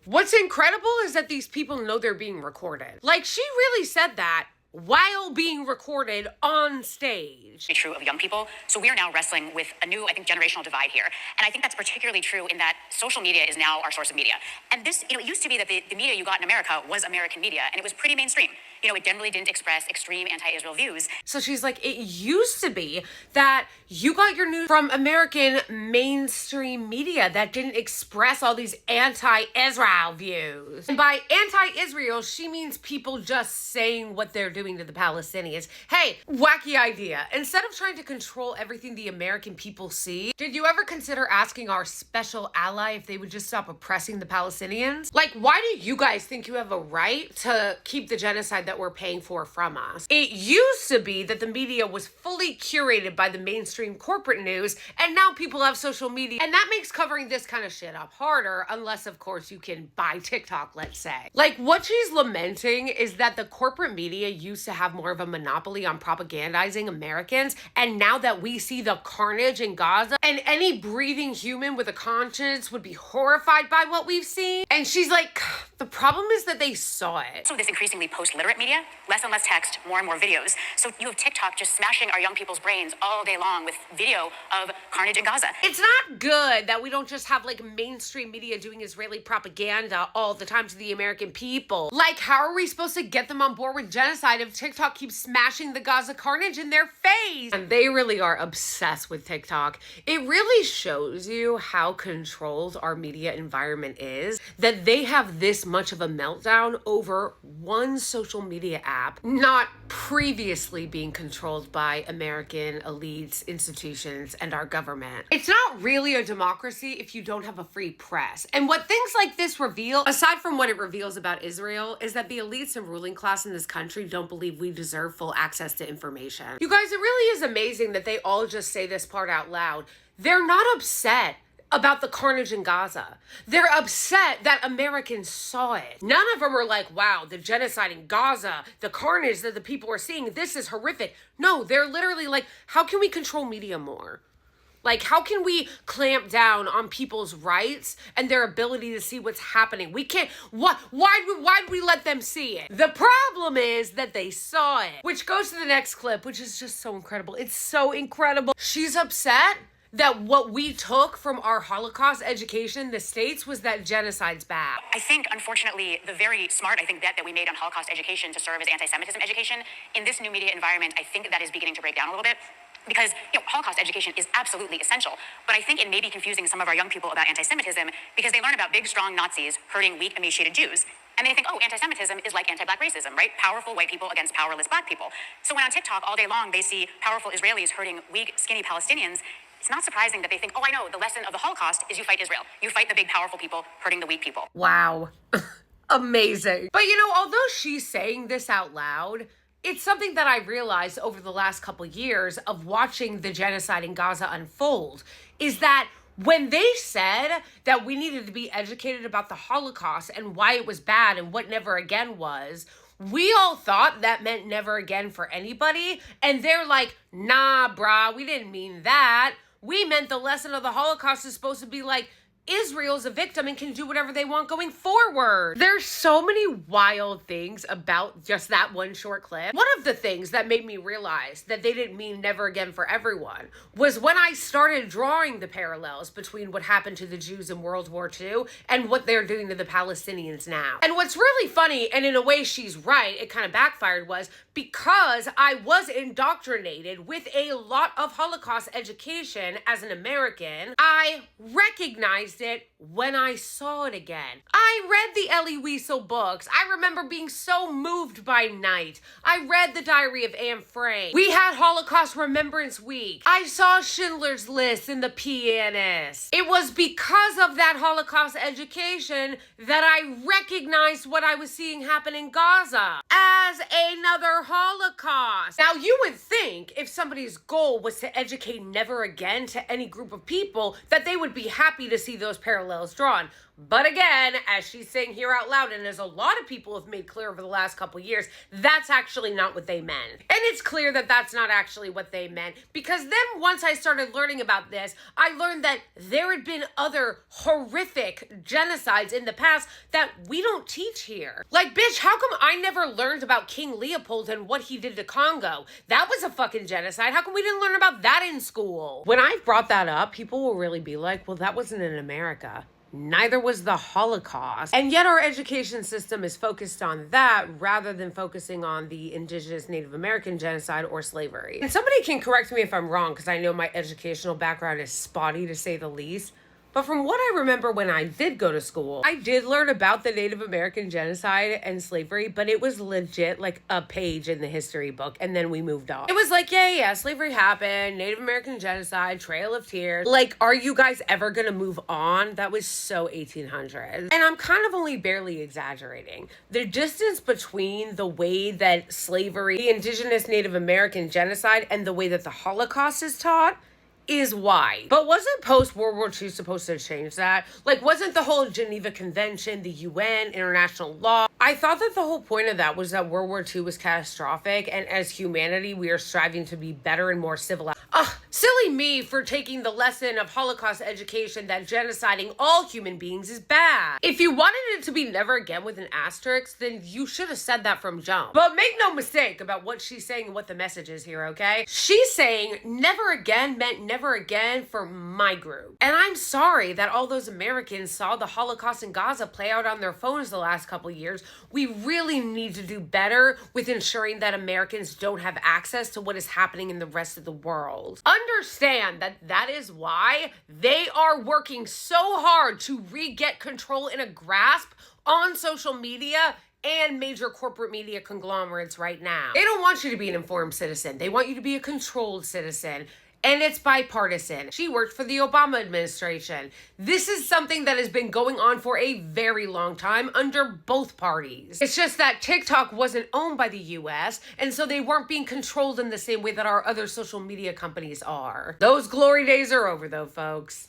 What's incredible is that these people know they're being recorded. Like, she really said that while being recorded on stage. True of young people. So we are now wrestling with a new, I think, generational divide here. And I think that's particularly true in that social media is now our source of media. And this, it used to be that the media you got in America was American media, and it was pretty mainstream. It generally didn't express extreme anti-Israel views. So she's like, it used to be that you got your news from American mainstream media that didn't express all these anti-Israel views. And by anti-Israel, she means people just saying what they're doing to the Palestinians. Hey, wacky idea. Instead of trying to control everything the American people see, did you ever consider asking our special ally if they would just stop oppressing the Palestinians? Like, why do you guys think you have a right to keep the genocide that we're paying for from us? It used to be that the media was fully curated by the mainstream corporate news, and now people have social media, and that makes covering this kind of shit up harder, unless of course you can buy TikTok, let's say. Like, what she's lamenting is that the corporate media used to have more of a monopoly on propagandizing Americans, and now that we see the carnage in Gaza, and any breathing human with a conscience would be horrified by what we've seen, and she's like, the problem is that they saw it. So this increasingly post-literate media, less and less text, more and more videos. So you have TikTok just smashing our young people's brains all day long with video of carnage in Gaza. It's not good that we don't just have like mainstream media doing Israeli propaganda all the time to the American people. Like, how are we supposed to get them on board with genocide if TikTok keeps smashing the Gaza carnage in their face? And they really are obsessed with TikTok. It really shows you how controlled our media environment is, that they have this much of a meltdown over one social media app, not previously being controlled by American elites, institutions, and our government. It's not really a democracy if you don't have a free press. And what things like this reveal, aside from what it reveals about Israel, is that the elites and ruling class in this country don't believe we deserve full access to information. You guys, it really is amazing that they all just say this part out loud. They're not upset about the carnage in Gaza. They're upset that Americans saw it. None of them are like, wow, the genocide in Gaza, the carnage that the people are seeing, this is horrific. No, they're literally like, how can we control media more? Like, how can we clamp down on people's rights and their ability to see what's happening? We can't, why'd we let them see it? The problem is that they saw it, which goes to the next clip, which is just so incredible. It's so incredible. She's upset that what we took from our Holocaust education in the States was that genocide's bad. I think, unfortunately, the very smart, bet that we made on Holocaust education to serve as anti-Semitism education, in this new media environment, I think that is beginning to break down a little bit. Because, Holocaust education is absolutely essential. But I think it may be confusing some of our young people about anti-Semitism because they learn about big, strong Nazis hurting weak, emaciated Jews. And they think, oh, anti-Semitism is like anti-black racism, right? Powerful white people against powerless black people. So when on TikTok all day long they see powerful Israelis hurting weak, skinny Palestinians, it's not surprising that they think, oh, I know, the lesson of the Holocaust is you fight Israel. You fight the big, powerful people hurting the weak people. Wow. Amazing. But although she's saying this out loud, it's something that I realized over the last couple years of watching the genocide in Gaza unfold, is that when they said that we needed to be educated about the Holocaust and why it was bad and what never again was, we all thought that meant never again for anybody. And they're like, nah, brah, we didn't mean that. We meant the lesson of the Holocaust is supposed to be like, Israel's a victim and can do whatever they want going forward. There's so many wild things about just that one short clip. One of the things that made me realize that they didn't mean never again for everyone was when I started drawing the parallels between what happened to the Jews in World War II and what they're doing to the Palestinians now. And what's really funny, and in a way she's right, it kind of backfired, was because I was indoctrinated with a lot of Holocaust education as an American, I recognized it when I saw it again. I read the Elie Wiesel books. I remember being so moved by Night. I read The Diary of Anne Frank. We had Holocaust Remembrance Week. I saw Schindler's List in The Pianist. It was because of that Holocaust education that I recognized what I was seeing happen in Gaza as another Holocaust. Now, you would think if somebody's goal was to educate never again to any group of people, that they would be happy to see those parallels drawn. But again, as she's saying here out loud, and as a lot of people have made clear over the last couple years, that's actually not what they meant. And it's clear that that's not actually what they meant, because then once I started learning about this, I learned that there had been other horrific genocides in the past that we don't teach here. Like, bitch, how come I never learned about King Leopold and what he did to Congo? That was a fucking genocide. How come we didn't learn about that in school? When I brought that up, people will really be like, well, that wasn't in America. Neither was the Holocaust. And yet our education system is focused on that rather than focusing on the indigenous Native American genocide or slavery. And somebody can correct me if I'm wrong, because I know my educational background is spotty to say the least. But from what I remember when I did go to school, I did learn about the Native American genocide and slavery, but it was legit like a page in the history book, and then we moved on. It was like, yeah, slavery happened, Native American genocide, Trail of Tears. Like, are you guys ever gonna move on? That was so 1800s. And I'm kind of only barely exaggerating. The distance between the way that slavery, the indigenous Native American genocide, and the way that the Holocaust is taught is wide. But wasn't post-World War II supposed to change that? Like, wasn't the whole Geneva Convention, the UN, international law? I thought that the whole point of that was that World War II was catastrophic, and as humanity, we are striving to be better and more civilized. Silly me for taking the lesson of Holocaust education that genociding all human beings is bad. If you wanted it to be never again with an asterisk, then you should have said that from jump. But make no mistake about what she's saying and what the message is here, okay? She's saying never again meant never again for my group. And I'm sorry that all those Americans saw the Holocaust in Gaza play out on their phones the last couple of years. We really need to do better with ensuring that Americans don't have access to what is happening in the rest of the world. Understand that that is why they are working so hard to re-get control and a grasp on social media and major corporate media conglomerates right now. They don't want you to be an informed citizen. They want you to be a controlled citizen. And it's bipartisan. She worked for the Obama administration. This is something that has been going on for a very long time under both parties. It's just that TikTok wasn't owned by the US, and so they weren't being controlled in the same way that our other social media companies are. Those glory days are over though, folks.